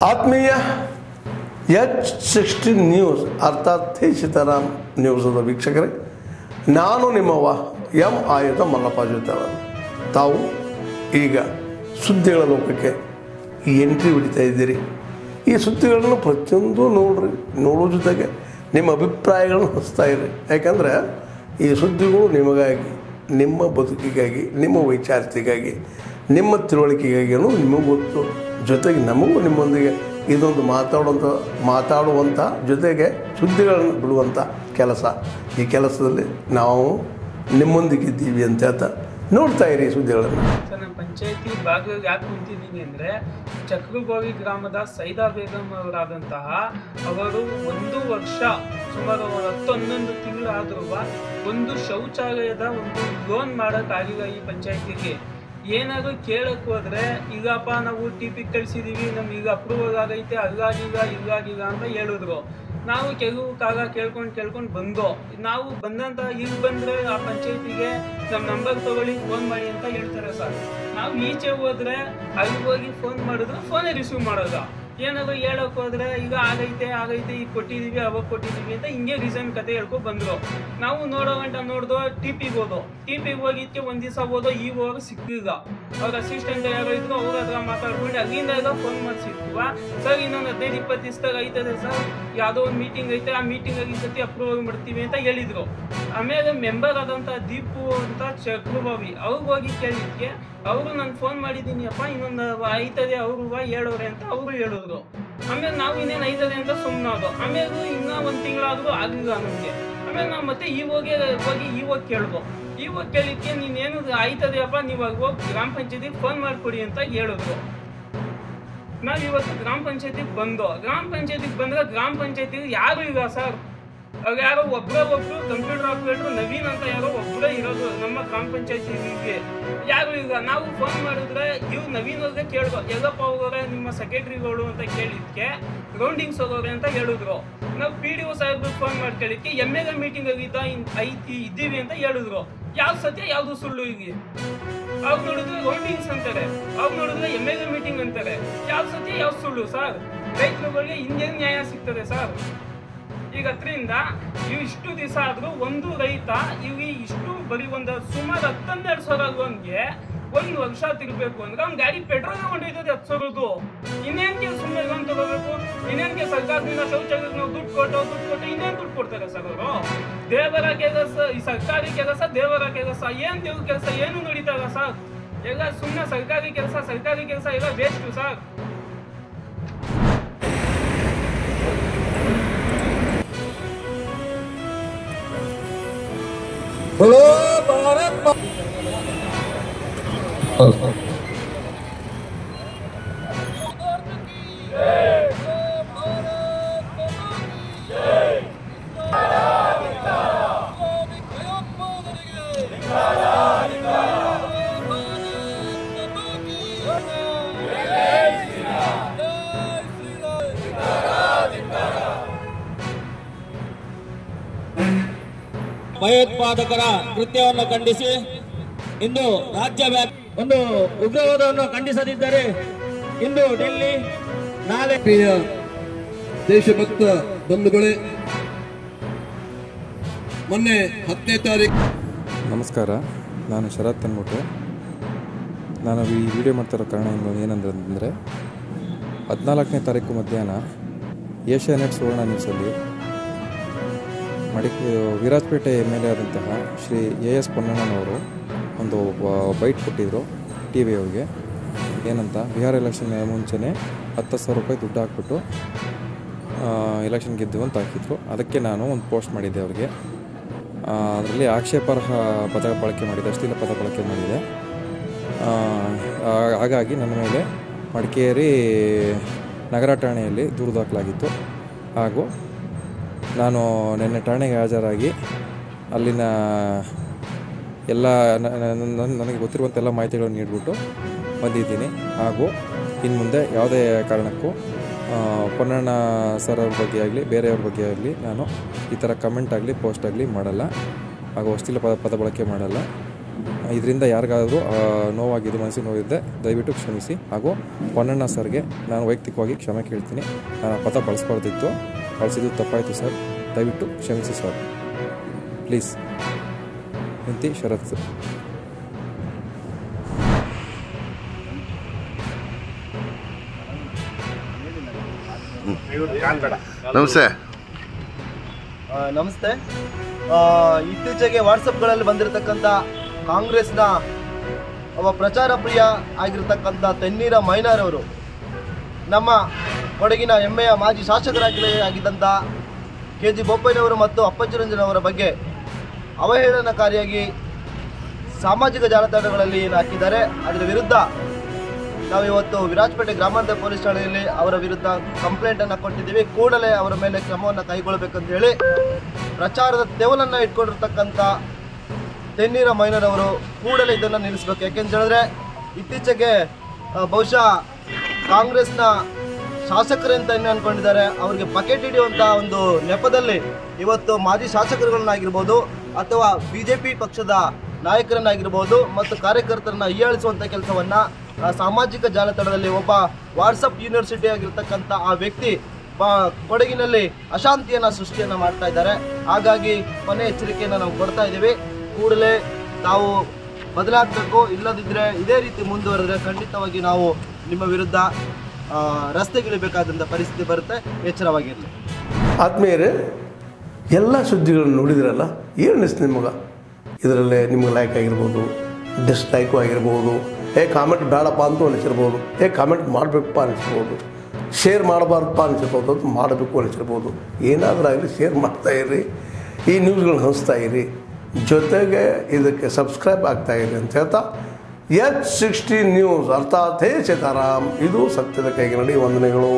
ಆತ್ಮೀಯ H16 news ಅರ್ಥಾತ್ ಸೀತಾರಾಮ್ ನ್ಯೂಸದ ವೀಕ್ಷಕರೇ, ನಾನು ನಿಮ್ಮವ ಎಂ ಆಯುಧ ಮಲ್ಲಪ್ಪ ಜೊತೆ. ತಾವು ಈಗ ಸುದ್ದಿಗಳ ಲೋಕಕ್ಕೆ ಎಂಟ್ರಿ ಹೊಡಿತಾ ಇದ್ದೀರಿ. ಈ ಸುದ್ದಿಗಳನ್ನು ಪ್ರತಿಯೊಂದು ನೋಡೋ ಜೊತೆಗೆ ನಿಮ್ಮ ಅಭಿಪ್ರಾಯಗಳನ್ನು ಹಚ್ತಾ ಇರಿ. ಯಾಕಂದರೆ ಈ ಸುದ್ದಿಗಳು ನಿಮಗಾಗಿ, ನಿಮ್ಮ ಬದುಕಿಗಾಗಿ, ನಿಮ್ಮ ವೈಚಾರಿಕೆಗಾಗಿ, ನಿಮ್ಮ ತಿಳುವಳಿಕೆಗಾಗಿಯೂ ನಿಮಗೂ ಗೊತ್ತು. ಜೊತೆಗೆ ನಮಗೂ ನಿಮ್ಮೊಂದಿಗೆ ಇದೊಂದು ಮಾತಾಡುವಂಥ ಜೊತೆಗೆ ಸುದ್ದಿಗಳನ್ನು ಬಿಡುವಂಥ ಕೆಲಸ. ಈ ಕೆಲಸದಲ್ಲಿ ನಾವು ನಿಮ್ಮೊಂದಿಗಿದ್ದೀವಿ ಅಂತ ಹೇಳ್ತಾ ನೋಡ್ತಾ ಇರಿ ಸುದ್ದಿಗಳನ್ನು. ಸರ್, ನಮ್ಮ ಪಂಚಾಯತಿ ಭಾಗವಾಗಿ ಯಾಕೆ ಕುಂತಿದ್ದೀನಿ ಅಂದರೆ, ಚಕ್ರಗೋವಿ ಗ್ರಾಮದ ಸೈದಾ ಬೇಗಂ ಅವರಾದಂತಹ ಅವರು 1 ವರ್ಷ ಸುಮಾರು 10-11 ತಿಂಗಳಾದರೂ ಒಂದು ಶೌಚಾಲಯದ ಒಂದು ಲೋನ್ ಮಾಡೋಕ್ಕಾಗಿಲ್ಲ. ಈ ಪಂಚಾಯತಿಗೆ ಏನಾದರೂ ಕೇಳಕ್ಕೆ ಹೋದರೆ, ಈಗಪ್ಪ ನಾವು TP ಕಳಿಸಿದ್ದೀವಿ, ನಮ್ಗೆ ಅಪ್ರೂವಲ್ ಆಗೈತೆ, ಇಲ್ಲಾಗಿಲ್ಲ ಅಂತ ಹೇಳಿದ್ರು. ನಾವು ಕೆಲವು ಕಾಲ ಕೇಳ್ಕೊಂಡು ಬಂದೋ. ನಾವು ಬಂದಂತ ಈಗ ಬಂದರೆ ಆ ಪಂಚಾಯತಿಗೆ ನಮ್ಮ ನಂಬರ್ ತಗೊಳ್ಳಿ, ಫೋನ್ ಮಾಡಿ ಅಂತ ಹೇಳ್ತಾರೆ ಸರ್. ನಾವು ಈಚೆ ಹೋದ್ರೆ ಅಲ್ಲಿ ಹೋಗಿ ಫೋನ್ ಮಾಡಿದ್ರೆ ಫೋನೇ ರಿಸೀವ್ ಮಾಡೋದ. ಏನಾದ್ರು ಹೇಳಕ್ಕೆ ಹೋದ್ರೆ ಈಗ ಆಗೈತೆ ಈಗ ಕೊಟ್ಟಿದ್ದೀವಿ, ಅವಾಗ ಕೊಟ್ಟಿದ್ದೀವಿ ಅಂತ ಹಿಂಗೆ ರೀಸನ್ ಕತೆ ಹೇಳ್ಕೊ ಬಂದ್ರು. ನಾವು ನೋಡ್ದೋ TPಗೆ ಹೋದೋ. TPಗೆ ಹೋಗಿದ್ದಕ್ಕೆ ಒಂದು ದಿವಸ ಹೋದೋ, ಈ ಹೋಗಿ ಸಿಕ್ಕಿಲ್ಲ. ಅವ್ರ ಅಸಿಸ್ಟೆಂಟ್ ಯಾರೋ ಇದ್ರು, ಅವ್ರ ಹತ್ರ ಮಾತಾಡ್ಕೊಂಡು ಅಲ್ಲಿಂದ ಫೋನ್ ಮಾಡಿ ಸಿಕ್ಕಿವ. ಸರ್, ಇನ್ನೊಂದು 15-20 ದಿವಸದಾಗ ಐತದೆ ಸರ್, ಯಾವುದೋ ಒಂದು ಮೀಟಿಂಗ್ ಐತೆ, ಆ ಮೀಟಿಂಗಾಗಿ ಈ ಸತಿ ಅಪ್ರೂವಲ್ ಮಾಡ್ತೀವಿ ಅಂತ ಹೇಳಿದ್ರು. ಆಮೇಲೆ ಮೆಂಬರ್ ಆದಂಥ ದೀಪು ಅಂತ ಚಕ್ರಭಾವಿ ಅವ್ರಿಗೆ ಹೋಗಿ ಕೇಳಿದ್ಕೆ ಅವರು ನಾನು ಫೋನ್ ಮಾಡಿದ್ದೀನಿ ಅಪ್ಪ, ಇನ್ನೊಂದು ಐತದೆ, ಅವರು ಹೇಳೋರೆ ಅಂತ ಅವರು ಹೇಳಿದ್ರು. ಆಮೇಲೆ ನಾವು ಇನ್ನೇನು ಐತದೆ ಅಂತ ಸುಮ್ಮನಾದ್ರು. ಆಮೇಲೆ ಇನ್ನೂ 1 ತಿಂಗಳಾದರೂ ಆಗಲಿಲ್ಲ ನಮಗೆ. ಆಮೇಲೆ ನಾವು ಮತ್ತೆ ಹೋಗಿ ಕೇಳಿದ್ವು. ಕೇಳಿದ್ಕೆ ನೀನೇನು ಆಯ್ತದೆ ಅಪ್ಪ, ನೀವು ಹೋಗಿ ಗ್ರಾಮ ಪಂಚಾಯತಿಗೆ ಫೋನ್ ಮಾಡಿಕೊಡಿ ಅಂತ ಹೇಳಿದ್ರು. ನಾವು ಇವತ್ತು ಗ್ರಾಮ ಪಂಚಾಯತಿಗೆ ಬಂದು, ಗ್ರಾಮ ಪಂಚಾಯತಿಗೆ ಬಂದ್ರೆ ಗ್ರಾಮ ಪಂಚಾಯತಿಗೆ ಯಾರು ಇಲ್ಲ ಸರ್. ಅವ್ರು ಯಾರೋ ಒಬ್ಬರು ಕಂಪ್ಯೂಟರ್ ಆಪರೇಟರ್ ನವೀನ್ ಅಂತ ಯಾರೋ ಒಬ್ಬರೇ ಇರೋದು ನಮ್ಮ ಗ್ರಾಮ ಪಂಚಾಯತಿಗೆ. ಯಾರು ಈಗ ನಾವು ಫೋನ್ ಮಾಡಿದ್ರೆ ಇವ್ರು ನವೀನ್ ಅವ್ರಿಗೆ ಕೇಳಿದ್ರು, ಎಲ್ಲಪ್ಪ ಹೋಗೋರೆ ನಿಮ್ಮ ಸೆಕ್ರೆಟರಿಗಳು ಅಂತ ಕೇಳಿದ್ಕೆ ಗ್ರೌಂಡಿಂಗ್ಸ್ ಹೋಗೋರೆ ಅಂತ ಹೇಳಿದ್ರು. ನಾವು PDO ಸಾಹೇಬ್ರಿಗೆ ಫೋನ್ ಮಾಡಿ ಕೇಳಿದ್ಕೆ MLA ಮೀಟಿಂಗ್ ಇದ್ದೀವಿ ಅಂತ ಹೇಳಿದ್ರು. ಯಾವ್ದು ಸತ್ಯ ಯಾವ್ದು ಸುಳ್ಳು? ಈಗ ಅವ್ರು ನೋಡಿದ್ರೆ ಗ್ರೌಂಡಿಂಗ್ಸ್ ಅಂತಾರೆ, ಅವ್ರು ನೋಡಿದ್ರೆ MLA ಮೀಟಿಂಗ್ ಅಂತಾರೆ. ಯಾವ್ದು ಸತ್ಯ ಯಾವ್ದು ಸುಳ್ಳು ಸರ್? ರೈತರುಗಳಿಗೆ ಹಿಂಗೇನು ನ್ಯಾಯ ಸಿಗ್ತದೆ ಸರ್? ಈಗ ಅದರಿಂದ ಇವು ಇಷ್ಟು ದಿವಸ ಆದ್ರೂ ಒಂದು ರೈತ ಇಷ್ಟು ಬರೀ ಒಂದು ಸುಮಾರು 10-12 ಸಾವಿರ ಲೋನ್ಗೆ 1 ವರ್ಷ ತಿರ್ಬೇಕು ಅಂದ್ರೆ ಅವ್ನ ಗಾಡಿ ಪೆಟ್ರೋಲ್ ಹೊಂಟೈತದೆ 10 ಸಾವಿರದ್ದು. ಇನ್ನೇನ್ಗೆ ಸುಮ್ಮನೆ ಲೋನ್ ತಗೋಬೇಕು? ಇನ್ನೇನ್ಗೆ ಸರ್ಕಾರದಿಂದ ಶೌಚಾಲಯಕ್ಕೆ ನಾವು ದುಡ್ಡು ಕೊಟ್ಟು ಇನ್ನೇನು ದುಡ್ಡು ಕೊಡ್ತಾರೆ ಸರ್ ಅವರು? ದೇವರ ಕೆಲಸ, ಈ ಸರ್ಕಾರಿ ಕೆಲಸ ದೇವರ ಕೆಲಸ, ಏನ್ ದೇವ್ರ ಕೆಲಸ ಏನು ನಡೀತಾರ ಸರ್? ಎಲ್ಲ ಸುಮ್ಮನೆ ಸರ್ಕಾರಿ ಕೆಲಸ ಎಲ್ಲ ವೇಸ್ಟು ಸರ್. बोलो भारत ಭಯೋತ್ಪಾದಕರ ಕೃತ್ಯವನ್ನು ಖಂಡಿಸಿ ಇಂದು ರಾಜ್ಯವ್ಯಾಪಿ ಒಂದು ಉಗ್ರವಾದವನ್ನು ಖಂಡಿಸದಿದ್ದರೆ ಇಂದು ಡೆಲ್ಲಿ, ನಾಳೆ ದೇಶಭಕ್ತ ಬಂಧುಗಳೇ, ಮೊನ್ನೆ 10ನೇ ತಾರೀಕು. ನಮಸ್ಕಾರ, ನಾನು ಶರತ್ ಅಂದ್ಬಿಟ್ಟು. ನಾನು ಈ ವಿಡಿಯೋ ಮಾಡ್ತಿರೋ ಕಾರಣ ಏನಂದರೆ 14ನೇ ತಾರೀಕು ಮಧ್ಯಾಹ್ನ ಏಷ್ಯಾನೆಟ್ ಸುವರ್ಣ ನ್ಯೂಸಲ್ಲಿ ವಿರಾಜಪೇಟೆ MLA ಆದಂತಹ ಶ್ರೀ AS ಪೊನ್ನಣ್ಣನವರು ಒಂದು ಬೈಟ್ ಕೊಟ್ಟಿದ್ದರು TV ಅವ್ರಿಗೆ. ಏನಂತ, ಬಿಹಾರ ಎಲೆಕ್ಷನ್ ಮುಂಚೆನೇ 10,000 ರೂಪಾಯಿ ದುಡ್ಡು ಹಾಕ್ಬಿಟ್ಟು ಎಲೆಕ್ಷನ್ ಗೆದ್ದು ಅಂತ ಹಾಕಿದ್ರು. ಅದಕ್ಕೆ ನಾನು ಒಂದು ಪೋಸ್ಟ್ ಮಾಡಿದ್ದೆ ಅವ್ರಿಗೆ. ಅದರಲ್ಲಿ ಆಕ್ಷೇಪಾರ್ಹ ಪದ ಬಳಕೆ ಮಾಡಿದೆ, ಅಶ್ಲೀಲ ಪದ ಬಳಕೆ ಮಾಡಿದೆ. ಹಾಗಾಗಿ ನನ್ನ ಮೇಲೆ ಮಡಿಕೇರಿ ನಗರ ಠಾಣೆಯಲ್ಲಿ ದೂರು ದಾಖಲಾಗಿತ್ತು. ಹಾಗೂ ನಾನು ನಿನ್ನೆ ಠಾಣೆಗೆ ಹಾಜರಾಗಿ ಅಲ್ಲಿನ ಎಲ್ಲ ನನಗೆ ಗೊತ್ತಿರುವಂಥ ಎಲ್ಲ ಮಾಹಿತಿಗಳನ್ನು ನೀಡಿಬಿಟ್ಟು ಬಂದಿದ್ದೀನಿ. ಹಾಗೂ ಇನ್ನು ಮುಂದೆ ಯಾವುದೇ ಕಾರಣಕ್ಕೂ ಪೊನ್ನಣ್ಣ ಸರ್ ಅವ್ರ ಬಗ್ಗೆ ಆಗಲಿ ಬೇರೆಯವ್ರ ಬಗ್ಗೆ ಆಗಲಿ ನಾನು ಈ ಥರ ಕಮೆಂಟ್ ಆಗಲಿ ಪೋಸ್ಟ್ ಆಗಲಿ ಮಾಡಲ್ಲ. ಹಾಗೂ ಅಶ್ಲೀಲ ಪದ ಬಳಕೆ ಮಾಡಲ್ಲ. ಇದರಿಂದ ಯಾರಿಗಾದರೂ ನೋವಾಗಿದ್ದು, ಮನಸ್ಸಿಗೆ ನೋವಿದ್ದೆ ದಯವಿಟ್ಟು ಕ್ಷಮಿಸಿ. ಹಾಗೂ ಪೊನ್ನಣ್ಣ ಸರ್ಗೆ ನಾನು ವೈಯಕ್ತಿಕವಾಗಿ ಕ್ಷಮೆ ಕೇಳ್ತೀನಿ. ನಾನು ಆ ಪದ ಬಳಸ್ಬಾರ್ದಿತ್ತು, ಬಳಸಿದ್ದು ತಪ್ಪಾಯಿತು ಸರ್, ದಯವಿಟ್ಟು ಕ್ಷಮಿಸಿ ಸರ್, ಪ್ಲೀಸ್. ಇಂತಿ ಶರತ್ ಸರ್. ನಮಸ್ತೆ. ನಮಸ್ತೆ. ಇತ್ತೀಚೆಗೆ ವಾಟ್ಸಪ್ಗಳಲ್ಲಿ ಬಂದಿರತಕ್ಕಂಥ ಕಾಂಗ್ರೆಸ್ನ ಒಬ್ಬ ಪ್ರಚಾರ ಪ್ರಿಯ ಆಗಿರತಕ್ಕಂಥ ತೆನ್ನೀರ ಮೈನಾರವರು ನಮ್ಮ ಕೊಡಗಿನ ಹೆಮ್ಮೆಯ ಮಾಜಿ ಶಾಸಕರಾಗಿದ್ದಂಥ KG ಬೋಪಯ್ಯನವರು ಮತ್ತು ಅಪ್ಪಚ್ಚು ರಂಜನ್ ಅವರ ಬಗ್ಗೆ ಅವಹೇಳನಕಾರಿಯಾಗಿ ಸಾಮಾಜಿಕ ಜಾಲತಾಣಗಳಲ್ಲಿ ಹಾಕಿದ್ದಾರೆ. ಅದರ ವಿರುದ್ಧ ನಾವು ಇವತ್ತು ವಿರಾಜಪೇಟೆ ಗ್ರಾಮಾಂತರ ಪೊಲೀಸ್ ಠಾಣೆಯಲ್ಲಿ ಅವರ ವಿರುದ್ಧ ಕಂಪ್ಲೇಂಟನ್ನು ಕೊಟ್ಟಿದ್ದೀವಿ. ಕೂಡಲೇ ಅವರ ಮೇಲೆ ಕ್ರಮವನ್ನು ಕೈಗೊಳ್ಳಬೇಕಂತ ಹೇಳಿ ಪ್ರಚಾರದ ತೆವಲನ್ನು ಇಟ್ಕೊಂಡಿರ್ತಕ್ಕಂಥ ತೆನ್ನೀರ ಮೈನರವರು ಕೂಡಲೇ ಇದನ್ನು ನಿಲ್ಲಿಸಬೇಕು. ಯಾಕೆಂತ ಹೇಳಿದ್ರೆ ಇತ್ತೀಚೆಗೆ ಬಹುಶಃ ಕಾಂಗ್ರೆಸ್ನ ಶಾಸಕರಂತ ಏನು ಅಂದ್ಕೊಂಡಿದ್ದಾರೆ, ಅವರಿಗೆ ಬಕೆಟ್ ಹಿಡಿಯುವಂಥ ಒಂದು ನೆಪದಲ್ಲಿ ಇವತ್ತು ಮಾಜಿ ಶಾಸಕರುಗಳನ್ನಾಗಿರ್ಬೋದು ಅಥವಾ BJP ಪಕ್ಷದ ನಾಯಕರನ್ನಾಗಿರ್ಬೋದು ಮತ್ತು ಕಾರ್ಯಕರ್ತರನ್ನ ಹೀಯಾಳಿಸುವಂಥ ಕೆಲಸವನ್ನು ಸಾಮಾಜಿಕ ಜಾಲತಾಣದಲ್ಲಿ ಒಬ್ಬ ವಾಟ್ಸಪ್ ಯೂನಿವರ್ಸಿಟಿ ಆಗಿರ್ತಕ್ಕಂಥ ಆ ವ್ಯಕ್ತಿ ಕೊಡಗಿನಲ್ಲಿ ಅಶಾಂತಿಯನ್ನು ಸೃಷ್ಟಿಯನ್ನು ಮಾಡ್ತಾ ಇದ್ದಾರೆ. ಹಾಗಾಗಿ ಕೊನೆ ಎಚ್ಚರಿಕೆಯನ್ನು ನಾವು ಕೊಡ್ತಾ ಇದ್ದೀವಿ. ಕೂಡಲೇ ತಾವು ಬದಲಾಗಬೇಕು, ಇಲ್ಲದಿದ್ದರೆ ಇದೇ ರೀತಿ ಮುಂದುವರೆದರೆ ಖಂಡಿತವಾಗಿ ನಾವು ನಿಮ್ಮ ವಿರುದ್ಧ ರಸ್ತೆಗಿಳಿಬೇಕಾದಂಥ ಪರಿಸ್ಥಿತಿ ಬರುತ್ತೆ. ಎಚ್ಚರವಾಗಿರಲಿ. ಆತ್ಮೀಯರೇ, ಎಲ್ಲ ಸುದ್ದಿಗಳನ್ನು ನೋಡಿದ್ರಲ್ಲ, ಏನು ಅನಿಸ್ತು ನಿಮಗೆ? ಇದರಲ್ಲೇ ನಿಮ್ಗೆ ಲೈಕ್ ಆಗಿರ್ಬೋದು, ಡಿಸ್ಲೈಕು ಆಗಿರ್ಬೋದು, ಕಾಮೆಂಟ್ ಬೇಡಪ್ಪ ಅಂತೂ ಅನಿಸಿರ್ಬೋದು, ಕಾಮೆಂಟ್ ಮಾಡಬೇಕಪ್ಪ ಅನಿಸ್ಬೋದು, ಶೇರ್ ಮಾಡಬಾರ್ದಪ್ಪ ಅನಿಸಿರ್ಬೋದು, ಅದು ಮಾಡಬೇಕು ಅನಿಸಿರ್ಬೋದು. ಏನಾದರೂ ಆಗಲಿ ಶೇರ್ ಮಾಡ್ತಾಯಿರಿ, ಈ ನ್ಯೂಸ್ಗಳನ್ನ ಹಂಚ್ತಾ ಇರಿ, ಜೊತೆಗೆ ಇದಕ್ಕೆ ಸಬ್ಸ್ಕ್ರೈಬ್ ಆಗ್ತಾಯಿರಿ ಅಂತ ಹೇಳ್ತಾ H16 ನ್ಯೂಸ್ ಅರ್ಥಾತ್ ಹೇ ಸೀತಾರಾಮ್, ಇದು ಸತ್ಯದ ಕೈಗೆ ನಡಿ. ವಂದನೆಗಳು.